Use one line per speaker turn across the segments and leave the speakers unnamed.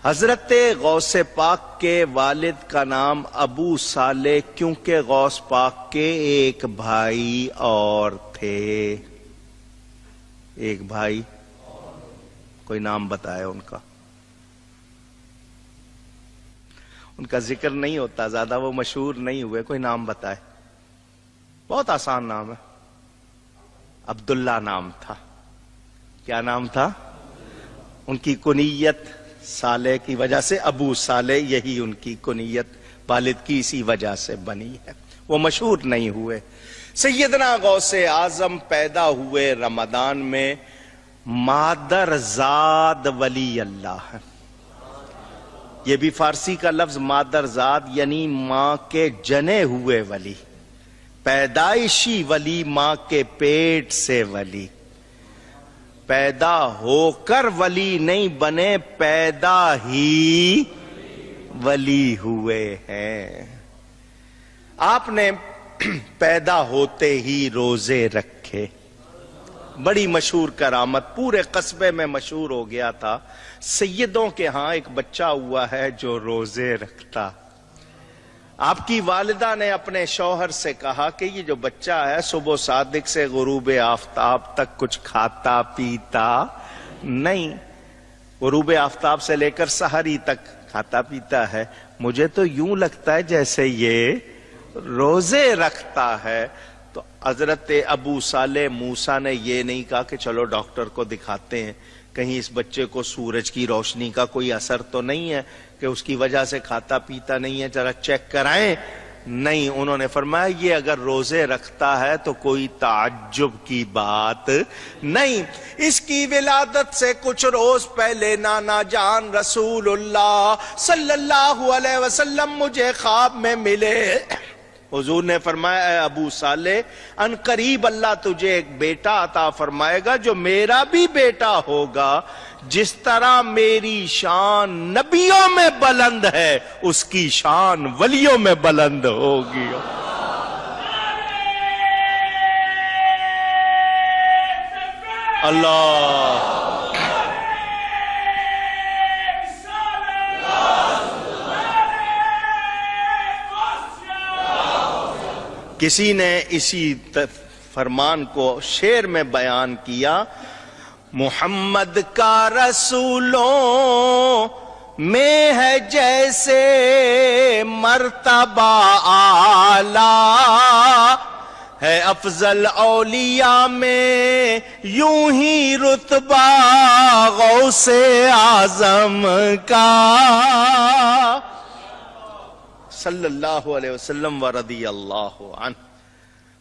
حضرت غوث پاک کے والد کا نام ابو صالح، کیونکہ غوث پاک کے ایک بھائی اور تھے. ایک بھائی، کوئی نام بتایا ان کا؟ ان کا ذکر نہیں ہوتا زیادہ، وہ مشہور نہیں ہوئے، کوئی نام بتائے. بہت آسان نام ہے، عبداللہ نام تھا. کیا نام تھا؟ ان کی کنیت صالح کی وجہ سے ابو صالح، یہی ان کی کنیت والد کی اسی وجہ سے بنی ہے. وہ مشہور نہیں ہوئے. سیدنا غوث اعظم پیدا ہوئے رمضان میں. مادر زاد ولی اللہ ہے. یہ بھی فارسی کا لفظ مادر زاد یعنی ماں کے جنے ہوئے ولی، پیدائشی ولی، ماں کے پیٹ سے ولی. پیدا ہو کر ولی نہیں بنے، پیدا ہی ولی ہوئے ہیں. آپ نے پیدا ہوتے ہی روزے رکھے. بڑی مشہور کرامت، پورے قصبے میں مشہور ہو گیا تھا. سیدوں کے ہاں ایک بچہ ہوا ہے جو روزے رکھتا. آپ کی والدہ نے اپنے شوہر سے کہا کہ یہ جو بچہ ہے صبح صادق سے غروب آفتاب تک کچھ کھاتا پیتا نہیں، غروب آفتاب سے لے کر سحری تک کھاتا پیتا ہے، مجھے تو یوں لگتا ہے جیسے یہ روزے رکھتا ہے. تو حضرت ابو صالح موسیٰ نے یہ نہیں کہا کہ چلو ڈاکٹر کو دکھاتے ہیں، کہیں اس بچے کو سورج کی روشنی کا کوئی اثر تو نہیں ہے کہ اس کی وجہ سے کھاتا پیتا نہیں ہے، ذرا چیک کرائیں. نہیں، انہوں نے فرمایا یہ اگر روزے رکھتا ہے تو کوئی تعجب کی بات نہیں. اس کی ولادت سے کچھ روز پہلے نانا جان رسول اللہ صلی اللہ علیہ وسلم مجھے خواب میں ملے. حضور نے فرمایا اے ابو صالح، ان قریب اللہ تجھے ایک بیٹا عطا فرمائے گا جو میرا بھی بیٹا ہوگا. جس طرح میری شان نبیوں میں بلند ہے اس کی شان ولیوں میں بلند ہوگی. اللہ کسی نے اسی فرمان کو شعر میں بیان کیا. محمد کا رسولوں میں ہے جیسے مرتبہ اعلیٰ، ہے افضل اولیاء میں یوں ہی رتبہ غوث اعظم کا صلی اللہ علیہ وسلم ورضی اللہ عنہ.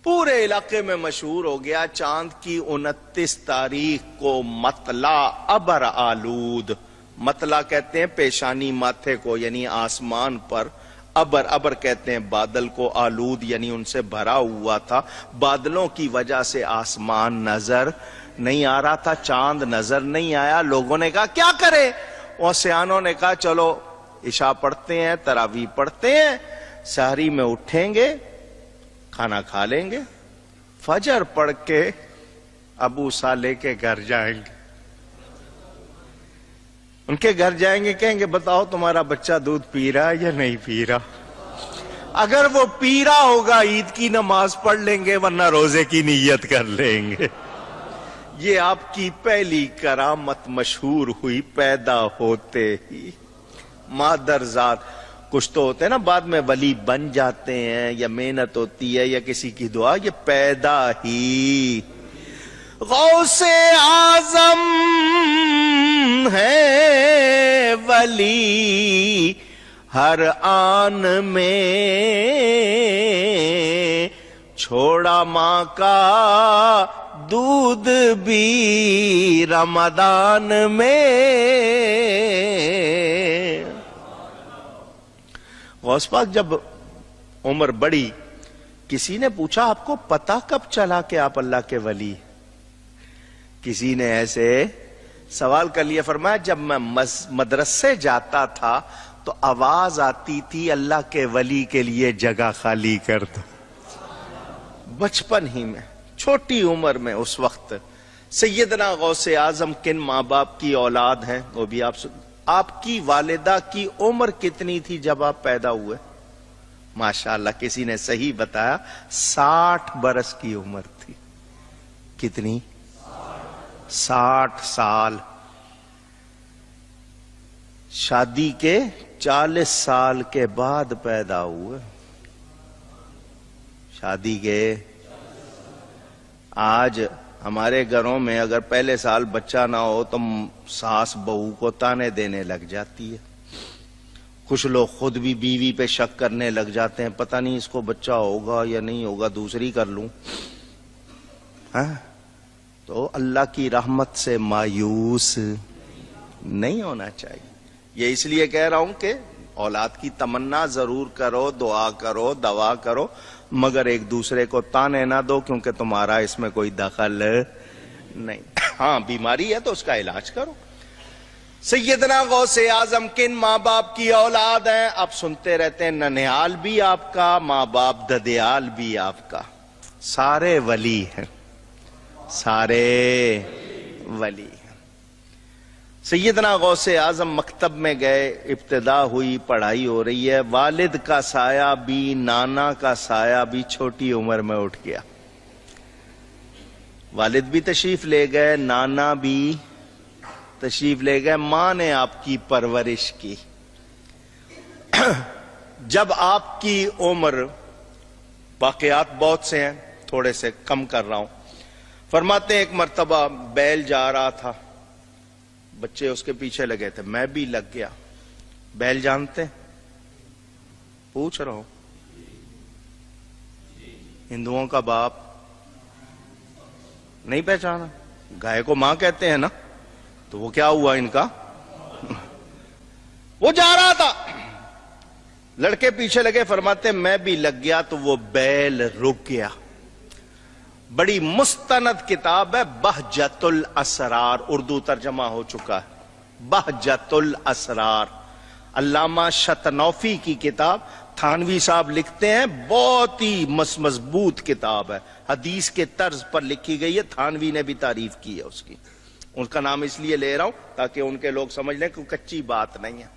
پورے علاقے میں مشہور ہو گیا. چاند کی 29 تاریخ کو مطلع ابر آلود، مطلع کہتے ہیں پیشانی ماتھے کو یعنی آسمان پر، ابر کہتے ہیں بادل کو، آلود یعنی ان سے بھرا ہوا تھا. بادلوں کی وجہ سے آسمان نظر نہیں آ رہا تھا، چاند نظر نہیں آیا. لوگوں نے کہا کیا کرے؟ اور سیانوں نے کہا چلو عشاء پڑھتے ہیں، تراویح پڑھتے ہیں، سحری میں اٹھیں گے، کھانا کھا لیں گے، فجر پڑھ کے ابو صالح کے گھر جائیں گے. ان کے گھر جائیں گے، کہیں گے بتاؤ تمہارا بچہ دودھ پی رہا ہے یا نہیں پی رہا؟ اگر وہ پی رہا ہوگا عید کی نماز پڑھ لیں گے، ورنہ روزے کی نیت کر لیں گے. یہ آپ کی پہلی کرامت مشہور ہوئی پیدا ہوتے ہی. مادر ذات، کچھ تو ہوتے ہیں نا بعد میں ولی بن جاتے ہیں یا محنت ہوتی ہے یا کسی کی دعا، یہ پیدا ہی. غوث اعظم ہے ولی ہر آن میں، چھوڑا ماں کا دودھ بھی رمضان میں. غوث پاک جب عمر بڑی، کسی نے پوچھا آپ کو پتہ کب چلا کہ آپ اللہ کے ولی؟ کسی نے ایسے سوال کر لیا. فرمایا جب میں مدرسے جاتا تھا تو آواز آتی تھی اللہ کے ولی کے لیے جگہ خالی کر دو. بچپن ہی میں، چھوٹی عمر میں اس وقت. سیدنا غوث اعظم کن ماں باپ کی اولاد ہیں وہ بھی آپ کی والدہ کی عمر کتنی تھی جب آپ پیدا ہوئے؟ ماشاءاللہ کسی نے صحیح بتایا، 60 برس کی عمر تھی۔ کتنی؟ 60 سال۔ شادی کے 40 سال کے بعد پیدا ہوئے۔ شادی کے آج ہمارے گھروں میں اگر پہلے سال بچہ نہ ہو تو ساس بہو کو تانے دینے لگ جاتی ہے۔ کچھ لوگ خود بھی بیوی پہ شک کرنے لگ جاتے ہیں، پتہ نہیں اس کو بچہ ہوگا یا نہیں ہوگا، دوسری کر لوں۔ ہاں تو اللہ کی رحمت سے مایوس نہیں ہونا چاہیے۔ یہ اس لیے کہہ رہا ہوں کہ اولاد کی تمنا ضرور کرو، دعا کرو، دوا کرو، مگر ایک دوسرے کو تانے نہ دو، کیونکہ تمہارا اس میں کوئی دخل نہیں۔ ہاں بیماری ہے تو اس کا علاج کرو۔ سیدنا غوث اعظم کن ماں باپ کی اولاد ہیں؟ آپ سنتے رہتے ہیں، ننیال بھی آپ کا، ماں باپ ددیال بھی آپ کا، سارے ولی ہیں، سارے ولی ہیں۔ سیدنا غوث اعظم مکتب میں گئے، ابتدا ہوئی، پڑھائی ہو رہی ہے، والد کا سایہ بھی، نانا کا سایہ بھی چھوٹی عمر میں اٹھ گیا۔ والد بھی تشریف لے گئے، نانا بھی تشریف لے گئے، ماں نے آپ کی پرورش کی۔ جب آپ کی عمر، واقعات بہت سے ہیں، تھوڑے سے کم کر رہا ہوں، فرماتے ہیں ایک مرتبہ بیل جا رہا تھا، بچے اس کے پیچھے لگے تھے، میں بھی لگ گیا۔ بیل جانتے؟ پوچھ رہا ہوں، ہندوؤں کا باپ نہیں پہچانا؟ گائے کو ماں کہتے ہیں نا، تو وہ کیا ہوا ان کا؟ وہ جا رہا تھا، لڑکے پیچھے لگے، فرماتے میں بھی لگ گیا تو وہ بیل رک گیا۔ بڑی مستند کتاب ہے، بہجت الاسرار، اردو ترجمہ ہو چکا ہے، بہجت الاسرار، علامہ شتنوفی کی کتاب۔ تھانوی صاحب لکھتے ہیں بہت ہی مضبوط کتاب ہے، حدیث کے طرز پر لکھی گئی ہے، تھانوی نے بھی تعریف کی ہے اس کی۔ ان کا نام اس لیے لے رہا ہوں تاکہ ان کے لوگ سمجھ لیں کہ کچی بات نہیں ہے۔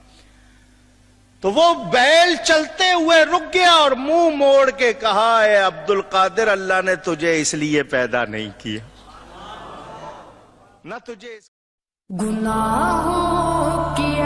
تو وہ بیل چلتے ہوئے رک گیا اور منہ موڑ کے کہا، اے عبد القادر، اللہ نے تجھے اس لیے پیدا نہیں کیا، نہ تجھے
گناہوں کی